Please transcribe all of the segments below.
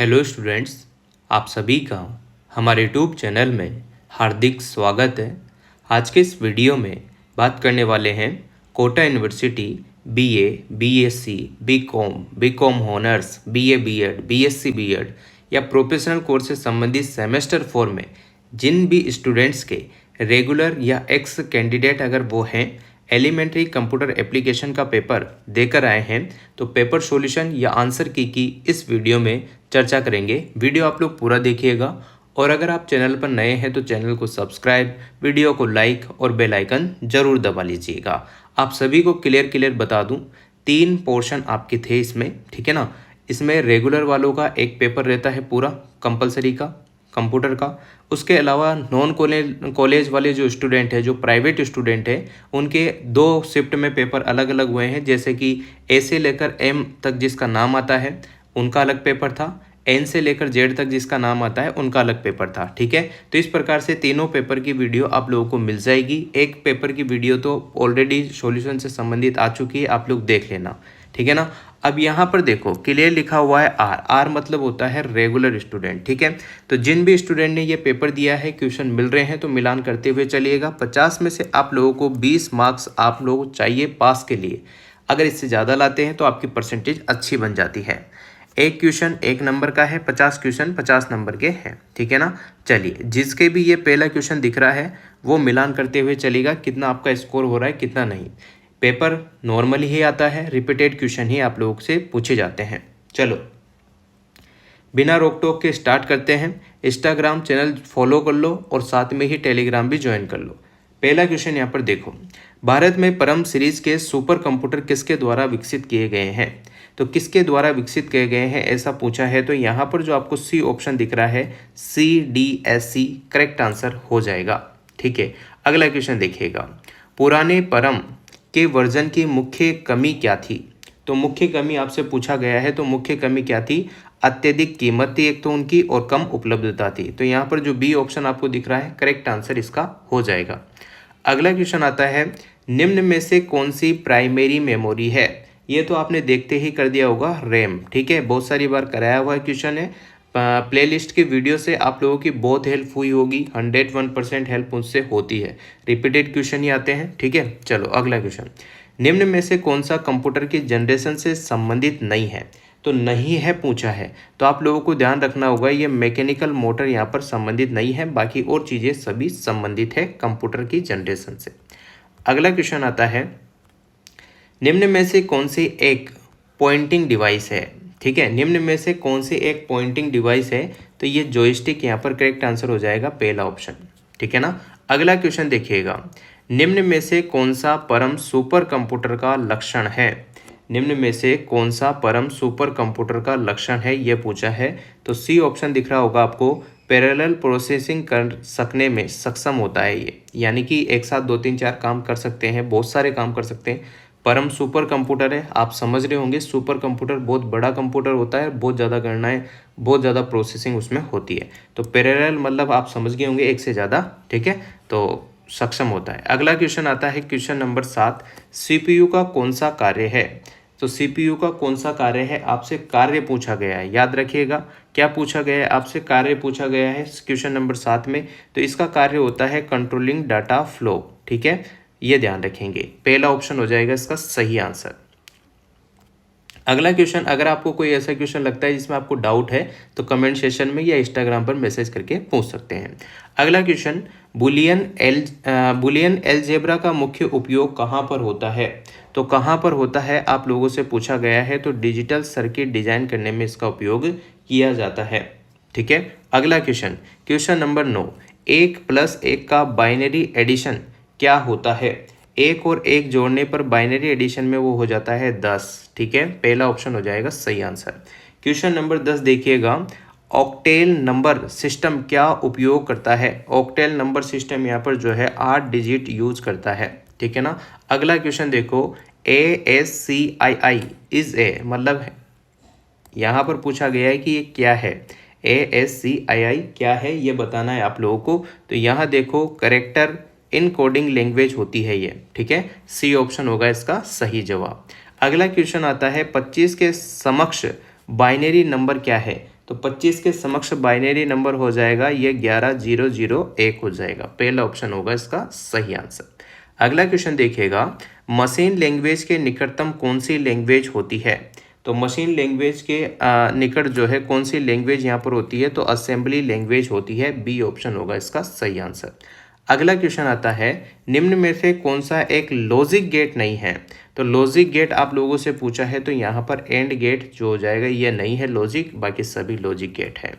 Hello students, आप सभी का हमारे यूट्यूब चैनल में हार्दिक स्वागत है। आज के इस वीडियो में बात करने वाले हैं Kota university BA, BSc, BCom honours, BA BEd, BSc BEd या प्रोफेशनल कोर्स से संबंधित सेमेस्टर 4 में जिन भी स्टूडेंट्स के रेगुलर या एक्स कैंडिडेट अगर वो हैं एलिमेंट्री कंप्यूटर एप्लीकेशन का पेपर देकर आए हैं तो पेपर सॉल्यूशन या आंसर की इस वीडियो में चर्चा करेंगे। वीडियो आप लोग पूरा देखिएगा और अगर आप चैनल पर नए हैं तो चैनल को सब्सक्राइब, वीडियो को लाइक और बेल आइकन जरूर दबा लीजिएगा। आप सभी को क्लियर बता दूं, 3 पोर्शन आपके थे इसमें, ठीक है ना। इसमें रेगुलर वालों का एक पेपर रहता है पूरा कंपलसरी का कंप्यूटर का। उसके अलावा नॉन कॉलेज वाले जो स्टूडेंट है, जो प्राइवेट स्टूडेंट है, उनके 2 शिफ्ट में पेपर अलग अलग हुए हैं। जैसे कि ए से लेकर एम तक जिसका नाम आता है उनका अलग पेपर था, एन से लेकर जेड तक जिसका नाम आता है उनका अलग पेपर था, ठीक है। तो इस प्रकार से तीनों पेपर की वीडियो आप लोगों को मिल जाएगी। एक पेपर की वीडियो तो ऑलरेडी सॉल्यूशन से संबंधित आ चुकी है, आप लोग देख लेना, ठीक है ना। अब यहाँ पर देखो क्लियर लिखा हुआ है आर मतलब होता है रेगुलर स्टूडेंट, ठीक है। तो जिन भी स्टूडेंट ने ये पेपर दिया है, क्वेश्चन मिल रहे हैं तो मिलान करते हुए चलिएगा। 50 में से आप लोगों को 20 मार्क्स आप लोग चाहिए पास के लिए। अगर इससे ज़्यादा लाते हैं तो आपकी परसेंटेज अच्छी बन जाती है। एक क्वेश्चन 1 नंबर का है, 50 क्वेश्चन 50 नंबर के हैं, ठीक है ना। चलिए, जिसके भी ये पहला क्वेश्चन दिख रहा है वो मिलान करते हुए चलेगा, कितना आपका स्कोर हो रहा है कितना नहीं। पेपर नॉर्मली ही आता है, रिपीटेड क्वेश्चन ही आप लोगों से पूछे जाते हैं। चलो बिना रोक टोक के स्टार्ट करते हैं। इंस्टाग्राम चैनल फॉलो कर लो और साथ में ही टेलीग्राम भी ज्वाइन कर लो। पहला क्वेश्चन यहाँ पर देखो, भारत में परम सीरीज के सुपर कंप्यूटर किसके द्वारा विकसित किए गए हैं। तो किसके द्वारा विकसित किए गए हैं ऐसा पूछा है, तो यहाँ पर जो आपको सी ऑप्शन दिख रहा है CDSC करेक्ट आंसर हो जाएगा, ठीक है। अगला क्वेश्चन देखिएगा, पुराने परम के वर्जन की मुख्य कमी क्या थी। तो मुख्य कमी आपसे पूछा गया है, तो मुख्य कमी क्या थी, अत्यधिक कीमत थी एक तो उनकी और कम उपलब्धता थी। तो यहाँ पर जो बी ऑप्शन आपको दिख रहा है करेक्ट आंसर इसका हो जाएगा। अगला क्वेश्चन आता है, निम्न में से कौन सी प्राइमरी मेमोरी है। ये तो आपने देखते ही कर दिया होगा, रैम, ठीक है। बहुत सारी बार कराया हुआ क्वेश्चन है, प्लेलिस्ट की वीडियो से आप लोगों की बहुत हेल्प हुई होगी, 101% हेल्प मुझसे होती है। रिपीटेड क्वेश्चन ही आते हैं, ठीक है। चलो अगला क्वेश्चन, निम्न में से कौन सा कंप्यूटर की जनरेशन से संबंधित नहीं है। तो नहीं है पूछा है, तो आप लोगों को ध्यान रखना होगा ये मैकेनिकल मोटर यहाँ पर संबंधित नहीं है, बाकी और चीज़ें सभी संबंधित है कंप्यूटर की जनरेशन से। अगला क्वेश्चन आता है, निम्न में से कौन सी एक पॉइंटिंग डिवाइस है, ठीक है। निम्न में से कौन सी एक पॉइंटिंग डिवाइस है, तो ये जॉयस्टिक यहाँ पर करेक्ट आंसर हो जाएगा, पहला ऑप्शन, ठीक है ना। अगला क्वेश्चन देखिएगा, निम्न में से कौन सा परम सुपर कंप्यूटर का लक्षण है। निम्न में से कौन सा परम सुपर कंप्यूटर का लक्षण है ये पूछा है, तो सी ऑप्शन दिख रहा होगा आपको, पैरेलल प्रोसेसिंग कर सकने में सक्षम होता है ये, यानी कि एक साथ 2 3 4 काम कर सकते हैं, बहुत सारे काम कर सकते हैं। परम सुपर कंप्यूटर है, आप समझ रहे होंगे सुपर कंप्यूटर बहुत बड़ा कंप्यूटर होता है, बहुत ज़्यादा गणनाएं, बहुत ज़्यादा प्रोसेसिंग उसमें होती है। तो पैरेलल मतलब आप समझ गए होंगे एक से ज़्यादा, ठीक है, तो सक्षम होता है। अगला क्वेश्चन आता है क्वेश्चन नंबर 7, CPU का कौन सा कार्य है। तो CPU का कौन सा कार्य है, आपसे कार्य पूछा गया है, याद रखिएगा क्या पूछा गया है, आपसे कार्य पूछा गया है क्वेश्चन नंबर 7 में। तो इसका कार्य होता है कंट्रोलिंग डाटा फ्लो, ठीक है, ये ध्यान रखेंगे, पहला ऑप्शन हो जाएगा इसका सही आंसर। अगला क्वेश्चन, अगर आपको कोई ऐसा क्वेश्चन लगता है जिसमें आपको डाउट है तो कमेंट सेशन में या इंस्टाग्राम पर मैसेज करके पूछ सकते हैं। अगला क्वेश्चन, बुलियन एलजेब्रा का मुख्य उपयोग कहाँ पर होता है। तो कहाँ पर होता है आप लोगों से पूछा गया है, तो डिजिटल सर्किट डिजाइन करने में इसका उपयोग किया जाता है, ठीक है। अगला क्वेश्चन, क्वेश्चन नंबर 9, 1+1 का बाइनरी एडिशन क्या होता है। 1 और 1 जोड़ने पर बाइनरी एडिशन में वो हो जाता है 10, ठीक है, पहला ऑप्शन हो जाएगा सही आंसर। क्वेश्चन नंबर 10 देखिएगा, ऑक्टेल नंबर सिस्टम क्या उपयोग करता है। ऑक्टेल नंबर सिस्टम यहाँ पर जो है 8 डिजिट यूज करता है, ठीक है ना। अगला क्वेश्चन देखो, ASCII इज ए मतलब यहाँ पर पूछा गया है कि ये क्या है, ASCII क्या है ये बताना है आप लोगों को। तो यहाँ देखो करेक्टर इनकोडिंग लैंग्वेज होती है ये, ठीक है, सी ऑप्शन होगा इसका सही जवाब। अगला क्वेश्चन आता है, 25 के समक्ष बाइनरी नंबर क्या है। तो 25 के समक्ष बाइनरी नंबर हो जाएगा ये 11001 हो जाएगा। पहला ऑप्शन होगा इसका सही आंसर। अगला क्वेश्चन देखिएगा, मशीन लैंग्वेज के निकटतम कौन सी लैंग्वेज होती है? तो मशीन लैंग्वेज के निकट जो है कौन सी लैंग्वेज यहाँ पर होती है? तो असेंबली लैंग्वेज होती है। बी ऑप्शन होगा इसका सही आंसर। अगला क्वेश्चन आता है, निम्न में से कौन सा एक लॉजिक गेट नहीं है? तो लॉजिक गेट आप लोगों से पूछा है, तो यहाँ पर एंड गेट जो हो जाएगा ये नहीं है लॉजिक, बाकी सभी लॉजिक गेट है।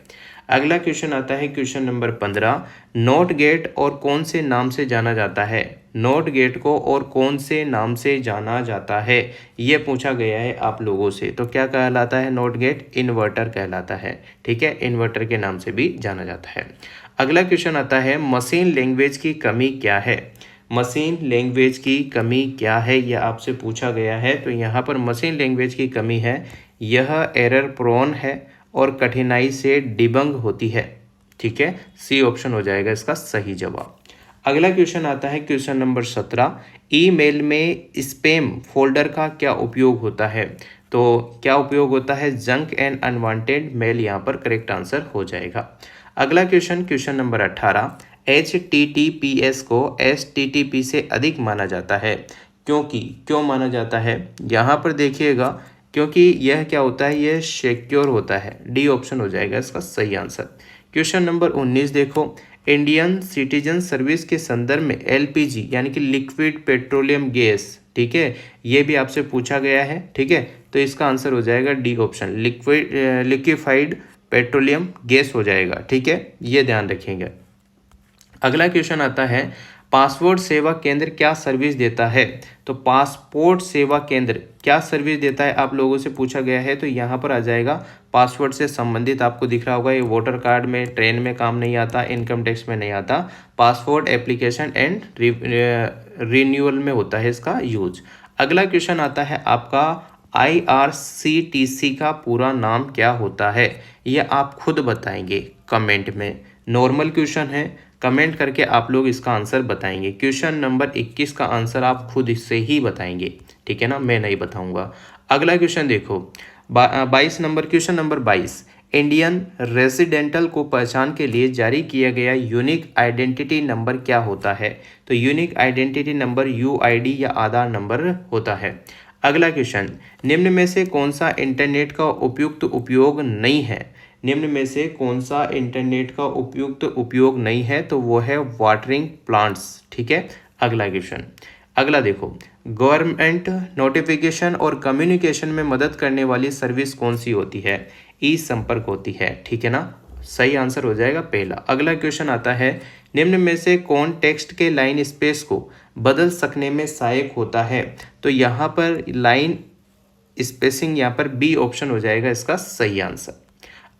अगला क्वेश्चन आता है क्वेश्चन नंबर 15, नॉट गेट और कौन से नाम से जाना जाता है? नॉट गेट को और कौन से नाम से जाना जाता है, ये पूछा गया है आप लोगों से। तो क्या कहलाता है नॉट गेट? इन्वर्टर कहलाता है। ठीक है, इन्वर्टर के नाम से भी जाना जाता है। अगला क्वेश्चन आता है, मशीन लैंग्वेज की कमी क्या है? मशीन लैंग्वेज की कमी क्या है, यह आपसे पूछा गया है। तो यहाँ पर मशीन लैंग्वेज की कमी है, यह एरर प्रोन है और कठिनाई से डिबंग होती है। ठीक है, सी ऑप्शन हो जाएगा इसका सही जवाब। अगला क्वेश्चन आता है क्वेश्चन नंबर 17, ईमेल में स्पैम फोल्डर का क्या उपयोग होता है? तो क्या उपयोग होता है? जंक एंड अनवांटेड मेल यहाँ पर करेक्ट आंसर हो जाएगा। अगला क्वेश्चन नंबर 18, HTTPS को HTTP से अधिक माना जाता है, क्यों माना जाता है? यहाँ पर देखिएगा, क्योंकि यह क्या होता है? यह सिक्योर होता है। डी ऑप्शन हो जाएगा इसका सही आंसर। क्वेश्चन नंबर 19 देखो, इंडियन सिटीजन सर्विस के संदर्भ में LPG यानी कि लिक्विड पेट्रोलियम गैस, ठीक है, ये भी आपसे पूछा गया है। ठीक है, तो इसका आंसर हो जाएगा D option, liquefied petroleum gas हो जाएगा। ठीक है, ये ध्यान रखेंगे। अगला क्वेश्चन आता है, पासपोर्ट सेवा केंद्र क्या सर्विस देता है? तो पासपोर्ट सेवा केंद्र क्या सर्विस देता है आप लोगों से पूछा गया है। तो यहाँ पर आ जाएगा पासपोर्ट से संबंधित, आपको दिख रहा होगा ये वोटर कार्ड में, ट्रेन में काम नहीं आता, इनकम टैक्स में नहीं आता, पासपोर्ट एप्लीकेशन एंड रिन्यूअल में होता है इसका यूज। अगला क्वेश्चन आता है आपका, IRCTC का पूरा नाम क्या होता है? ये आप खुद बताएंगे कमेंट में। नॉर्मल क्वेश्चन है, कमेंट करके आप लोग इसका आंसर बताएंगे। क्वेश्चन नंबर 21 का आंसर आप खुद इससे ही बताएंगे। ठीक है ना, मैं नहीं बताऊंगा। अगला क्वेश्चन देखो, 22 number, question number 22, Indian residential को पहचान के लिए जारी किया गया यूनिक आइडेंटिटी नंबर क्या होता है? तो यूनिक आइडेंटिटी नंबर UID या आधार नंबर होता है। अगला क्वेश्चन, निम्न में से कौन सा इंटरनेट का उपयुक्त उपयोग नहीं है? निम्न में से कौन सा इंटरनेट का उपयुक्त उपयोग नहीं है? तो वो है वाटरिंग प्लांट्स। ठीक है, अगला क्वेश्चन। अगला देखो, गवर्नमेंट नोटिफिकेशन और कम्युनिकेशन में मदद करने वाली सर्विस कौन सी होती है? ई संपर्क होती है। ठीक है ना, सही आंसर हो जाएगा पहला। अगला क्वेश्चन आता है, निम्न में से कौन टेक्स्ट के लाइन स्पेस को बदल सकने में सहायक होता है? तो यहाँ पर लाइन स्पेसिंग, यहाँ पर बी ऑप्शन हो जाएगा इसका सही आंसर।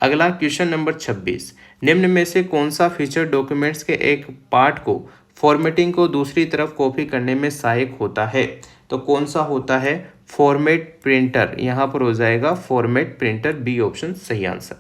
अगला क्वेश्चन नंबर 26, निम्न में से कौन सा फीचर डॉक्यूमेंट्स के एक पार्ट को फॉर्मेटिंग को दूसरी तरफ कॉपी करने में सहायक होता है? तो कौन सा होता है? फॉर्मेट प्रिंटर, यहाँ पर हो जाएगा फॉर्मेट प्रिंटर, बी ऑप्शन सही आंसर।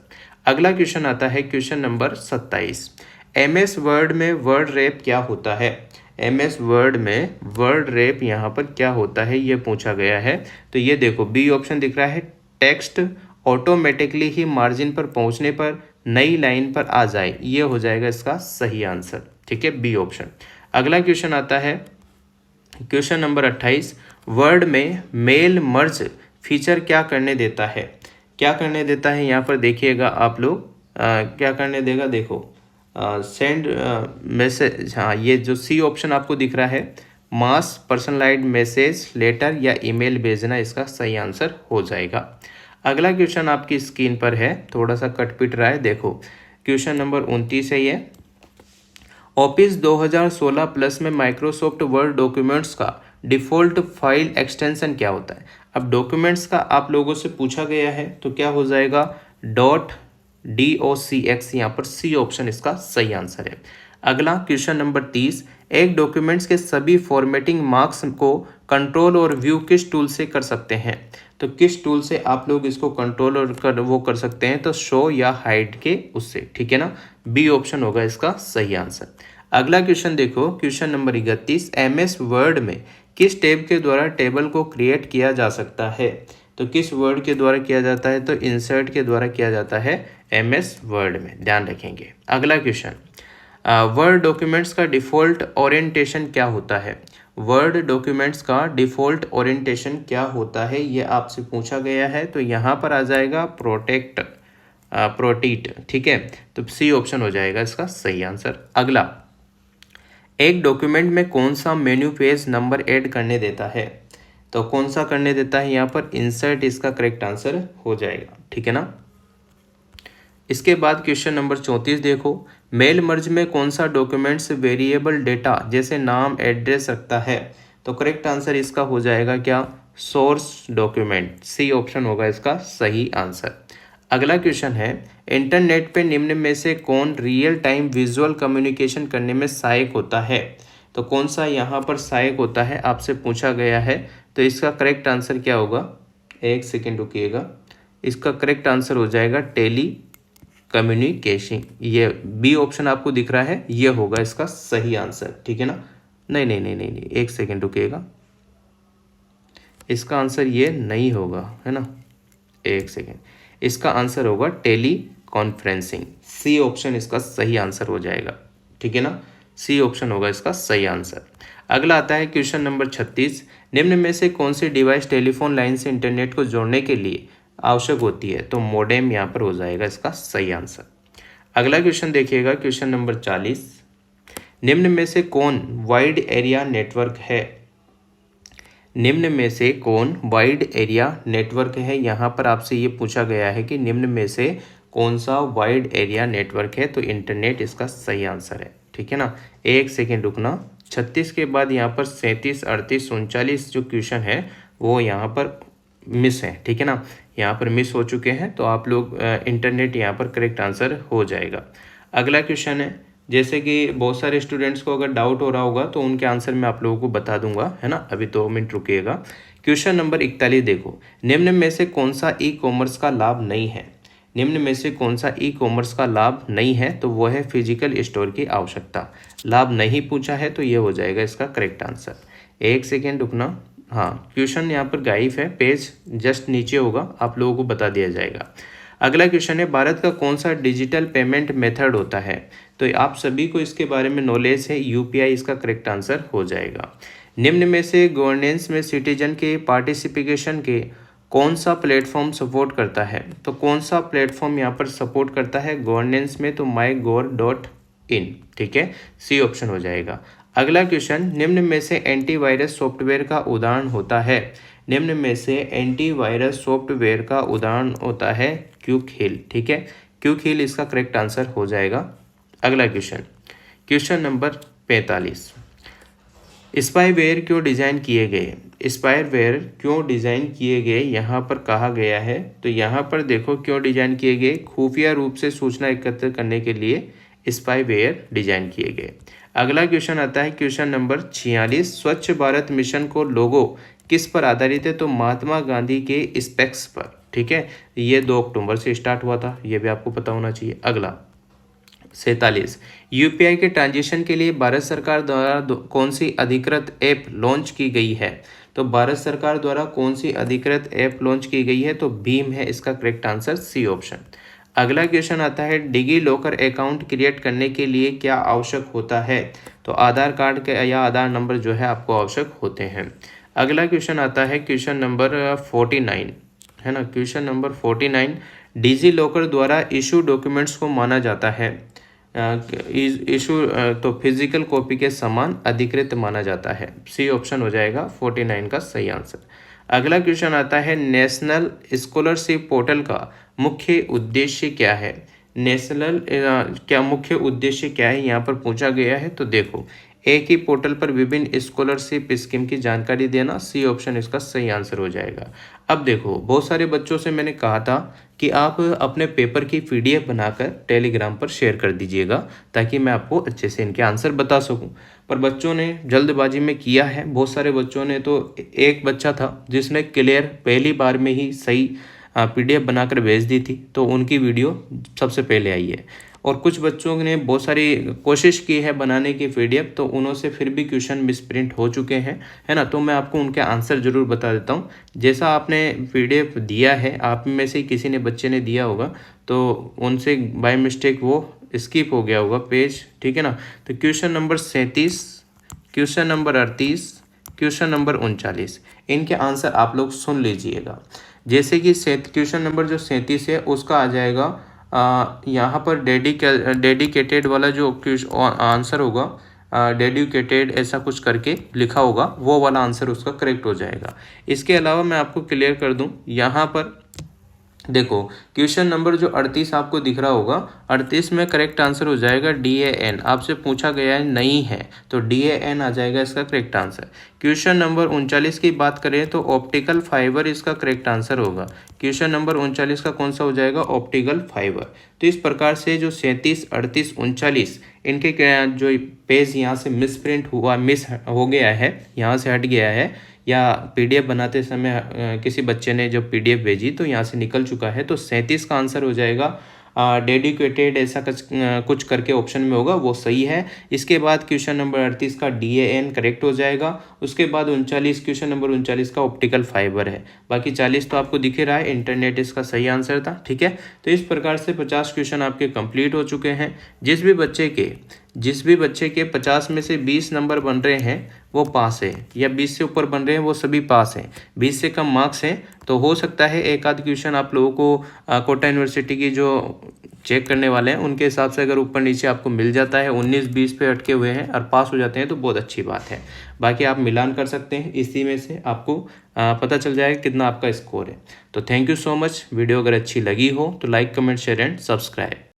अगला क्वेश्चन आता है क्वेश्चन नंबर 27, MS वर्ड में वर्ड रैप क्या होता है? MS वर्ड में वर्ड रैप यहाँ पर क्या होता है, ये पूछा गया है। तो ये देखो बी ऑप्शन दिख रहा है, टेक्स्ट ऑटोमेटिकली ही मार्जिन पर पहुंचने पर नई लाइन पर आ जाए, ये हो जाएगा इसका सही आंसर। ठीक है, बी ऑप्शन। अगला क्वेश्चन आता है क्वेश्चन नंबर 28, वर्ड में मेल मर्ज फीचर क्या करने देता है? क्या करने देता है यहाँ पर देखिएगा आप लोग, क्या करने देगा, देखो सेंड मैसेज, हाँ ये जो सी ऑप्शन आपको दिख रहा है, मास पर्सनलाइज्ड मैसेज, लेटर या ईमेल भेजना, इसका सही आंसर हो जाएगा। अगला क्वेश्चन आपकी स्क्रीन पर है, थोड़ा सा कट पिट रहा है, देखो क्वेश्चन नंबर 29 है ये, ऑफिस 2016 प्लस में माइक्रोसॉफ्ट वर्ड डॉक्यूमेंट्स का डिफ़ॉल्ट फाइल एक्सटेंशन क्या होता है? अब डॉक्यूमेंट्स का आप लोगों से पूछा गया है, तो क्या हो जाएगा .docx, यहाँ पर सी ऑप्शन इसका सही आंसर है। अगला क्वेश्चन नंबर 30, एक डॉक्यूमेंट्स के सभी फॉर्मेटिंग मार्क्स को कंट्रोल और व्यू किस टूल से कर सकते हैं? तो किस टूल से आप लोग इसको कंट्रोल और कर सकते हैं? तो शो या हाइड के उससे। ठीक है ना, बी ऑप्शन होगा इसका सही आंसर। अगला क्वेश्चन देखो, क्वेश्चन नंबर 31, MS वर्ड में किस टैब के द्वारा टेबल को क्रिएट किया जा सकता है? तो तो किस वर्ड के द्वारा किया जाता है, तो इंसर्ट के द्वारा किया जाता है MS वर्ड में, ध्यान रखेंगे। अगला क्वेश्चन, वर्ड डॉक्यूमेंट्स का डिफ़ॉल्ट ओरिएंटेशन क्या होता है? वर्ड डॉक्यूमेंट्स का डिफ़ॉल्ट ओरिएंटेशन क्या होता है, ये आपसे पूछा गया है। तो यहाँ पर आ जाएगा प्रोटीट, ठीक है। तो सी ऑप्शन हो जाएगा इसका सही आंसर। अगला, एक डॉक्यूमेंट में कौन सा मेन्यू पेज नंबर ऐड करने देता है? तो कौन सा करने देता है, यहाँ पर इंसर्ट इसका करेक्ट आंसर हो जाएगा, ठीक है ना। इसके बाद क्वेश्चन नंबर 34 देखो, मेल मर्ज में कौन सा डॉक्यूमेंट्स वेरिएबल डेटा जैसे नाम एड्रेस रखता है? तो करेक्ट आंसर इसका हो जाएगा क्या, सोर्स डॉक्यूमेंट, सी ऑप्शन होगा इसका सही आंसर। अगला क्वेश्चन है, इंटरनेट पे निम्न में से कौन रियल टाइम विजुअल कम्युनिकेशन करने में सहायक होता है? तो कौन सा यहाँ पर सहायक होता है आपसे पूछा गया है। तो इसका करेक्ट आंसर क्या होगा, एक सेकेंड रुकिएगा, इसका करेक्ट आंसर हो जाएगा टेली कम्युनिकेशन। ये बी ऑप्शन आपको दिख रहा है, ये होगा इसका सही आंसर, ठीक है ना। नहीं नहीं नहीं नहीं नहीं, एक सेकेंड रुकिएगा, इसका आंसर ये नहीं होगा, है ना, एक सेकेंड, इसका आंसर होगा टेली कॉन्फ्रेंसिंग, सी ऑप्शन इसका सही आंसर हो जाएगा, ठीक है ना, सी ऑप्शन होगा इसका सही आंसर। अगला आता है क्वेश्चन नंबर 36, निम्न में से कौन सी डिवाइस टेलीफोन लाइन से इंटरनेट को जोड़ने के लिए आवश्यक होती है? तो मोडेम यहाँ पर हो जाएगा इसका सही आंसर। अगला क्वेश्चन देखिएगा, क्वेश्चन नंबर 40, निम्न में से कौन वाइड एरिया नेटवर्क है? निम्न में से कौन वाइड एरिया नेटवर्क है? यहाँ पर आपसे ये पूछा गया है कि निम्न में से कौन सा वाइड एरिया नेटवर्क है, तो इंटरनेट इसका सही आंसर है, ठीक है ना। एक सेकेंड रुकना, 36 के बाद यहाँ पर 37, 38, 39 जो क्वेश्चन है वो यहाँ पर मिस है, ठीक है ना, यहाँ पर मिस हो चुके हैं। तो आप लोग इंटरनेट यहाँ पर करेक्ट आंसर हो जाएगा। अगला क्वेश्चन है, जैसे कि बहुत सारे स्टूडेंट्स को अगर डाउट हो रहा होगा तो उनके आंसर मैं आप लोगों को बता दूंगा, है ना, अभी 2 मिनट रुकिएगा। क्वेश्चन नंबर 41 देखो, निम्न में से कौन सा ई कॉमर्स का लाभ नहीं है? निम्न में से कौन सा ई कॉमर्स का लाभ नहीं है? तो वो है फिजिकल स्टोर की आवश्यकता। लाभ नहीं पूछा है तो ये हो जाएगा इसका करेक्ट आंसर। एक सेकेंड रुकना, हाँ क्वेश्चन यहाँ पर गायब है, पेज जस्ट नीचे होगा, आप लोगों को बता दिया जाएगा। अगला क्वेश्चन है, भारत का कौन सा डिजिटल पेमेंट मेथड होता है? तो आप सभी को इसके बारे में नॉलेज है, UPI इसका करेक्ट आंसर हो जाएगा। निम्न में से गवर्नेंस में सिटीजन के पार्टिसिपेशन के कौन सा प्लेटफॉर्म सपोर्ट करता है? तो कौन सा प्लेटफॉर्म यहाँ पर सपोर्ट करता है गवर्नेंस में? तो MyGov.in, ठीक है, सी ऑप्शन हो जाएगा। अगला क्वेश्चन, निम्न में से एंटीवायरस सॉफ्टवेयर का उदाहरण होता है? निम्न में से एंटीवायरस सॉफ्टवेयर का उदाहरण होता है क्विक हिल, ठीक है, क्विक हिल इसका करेक्ट आंसर हो जाएगा। अगला क्वेश्चन, क्वेश्चन नंबर 45, स्पाईवेयर क्यों डिज़ाइन किए गए? स्पाईवेयर क्यों डिज़ाइन किए गए यहाँ पर कहा गया है? तो यहाँ पर देखो क्यों डिज़ाइन किए गए, खुफिया रूप से सूचना एकत्र करने के लिए स्पाईवेयर डिज़ाइन किए गए। अगला क्वेश्चन आता है क्वेश्चन नंबर 46, स्वच्छ भारत मिशन को लोगो किस पर आधारित है? तो महात्मा गांधी के स्पेक्स पर, ठीक है, ये 2 अक्टूबर से स्टार्ट हुआ था, ये भी आपको पता होना चाहिए। अगला 47, UPI के ट्रांजिशन के लिए भारत सरकार द्वारा कौन सी अधिकृत ऐप लॉन्च की गई है? तो भारत सरकार द्वारा कौन सी अधिकृत ऐप लॉन्च की गई है? तो भीम है इसका करेक्ट आंसर, सी ऑप्शन। अगला क्वेश्चन आता है, डिजी लॉकर अकाउंट क्रिएट करने के लिए क्या आवश्यक होता है? तो आधार कार्ड के या आधार नंबर जो है आपको आवश्यक होते हैं। अगला क्वेश्चन आता है क्वेश्चन नंबर 49, है ना, क्वेश्चन नंबर 49, डिजी लॉकर द्वारा इशू डॉक्यूमेंट्स को माना जाता है इशू तो फिजिकल कॉपी के समान अधिकृत माना जाता है, सी ऑप्शन हो जाएगा 49 का सही आंसर। अगला क्वेश्चन आता है, नेशनल स्कॉलरशिप पोर्टल का मुख्य उद्देश्य क्या है? नेशनल क्या मुख्य उद्देश्य क्या है यहाँ पर पूछा गया है? तो देखो, एक ही पोर्टल पर विभिन्न स्कॉलरशिप स्कीम की जानकारी देना, सी ऑप्शन इसका सही आंसर हो जाएगा। अब देखो, बहुत सारे बच्चों से मैंने कहा था कि आप अपने पेपर की PDF बनाकर टेलीग्राम पर शेयर कर दीजिएगा ताकि मैं आपको अच्छे से इनके आंसर बता सकूं, पर बच्चों ने जल्दबाजी में किया है। बहुत सारे बच्चों ने, तो एक बच्चा था जिसने क्लियर पहली बार में ही सही PDF बनाकर भेज दी थी, तो उनकी वीडियो सबसे पहले आई है। और कुछ बच्चों ने बहुत सारी कोशिश की है बनाने की PDF, तो उन्हों से फिर भी क्वेश्चन मिसप्रिंट हो चुके हैं, है ना। तो मैं आपको उनके आंसर ज़रूर बता देता हूँ। जैसा आपने PDF दिया है, आप में से किसी ने बच्चे ने दिया होगा, तो उनसे बाय मिस्टेक वो स्किप हो गया होगा पेज, ठीक है ना। तो question number 37, question number 38, question number 39, इनके आंसर आप लोग सुन लीजिएगा। जैसे कि क्वेश्चन नंबर जो 37 है उसका आ जाएगा यहाँ पर डेडिकेटेड वाला जो आंसर होगा, डेडिकेटेड ऐसा कुछ करके लिखा होगा, वो वाला आंसर उसका करेक्ट हो जाएगा। इसके अलावा मैं आपको क्लियर कर दूं, यहाँ पर देखो क्वेश्चन नंबर जो 38 आपको दिख रहा होगा, 38 में करेक्ट आंसर हो जाएगा DAN। आपसे पूछा गया है नहीं है तो DAN आ जाएगा इसका करेक्ट आंसर। क्वेश्चन नंबर 39 की बात करें तो ऑप्टिकल फाइबर इसका करेक्ट आंसर होगा। क्वेश्चन नंबर 39 का कौन सा हो जाएगा, ऑप्टिकल फाइबर। तो इस प्रकार से जो 37, 38, 39 इनके जो पेज यहाँ से मिसप्रिंट हुआ, मिस हो गया है, यहाँ से हट गया है, या PDF बनाते समय किसी बच्चे ने जब PDF भेजी तो यहाँ से निकल चुका है, तो 37 का आंसर हो जाएगा डेडिकेटेड ऐसा कुछ करके ऑप्शन में होगा, वो सही है। इसके बाद क्वेश्चन नंबर 38 का DAN करेक्ट हो जाएगा। उसके बाद 39, क्वेश्चन नंबर 39 का ऑप्टिकल फाइबर है। बाकी 40 तो आपको दिख ही रहा है, इंटरनेट इसका सही आंसर था, ठीक है। तो इस प्रकार से 50 क्वेश्चन आपके कंप्लीट हो चुके हैं। जिस भी बच्चे के 50 में से 20 नंबर बन रहे हैं वो पास है, या 20 से ऊपर बन रहे हैं वो सभी पास हैं। 20 से कम मार्क्स हैं तो हो सकता है एक आध क्वेश्चन आप लोगों को कोटा यूनिवर्सिटी की जो चेक करने वाले हैं उनके हिसाब से अगर ऊपर नीचे आपको मिल जाता है, 19-20 पे अटके हुए हैं और पास हो जाते हैं तो बहुत अच्छी बात है। बाकी आप मिलान कर सकते हैं, इसी में से आपको पता चल जाएगा कितना आपका स्कोर है। तो thank you so much. Video अगर अच्छी लगी हो तो like, comment, share and subscribe.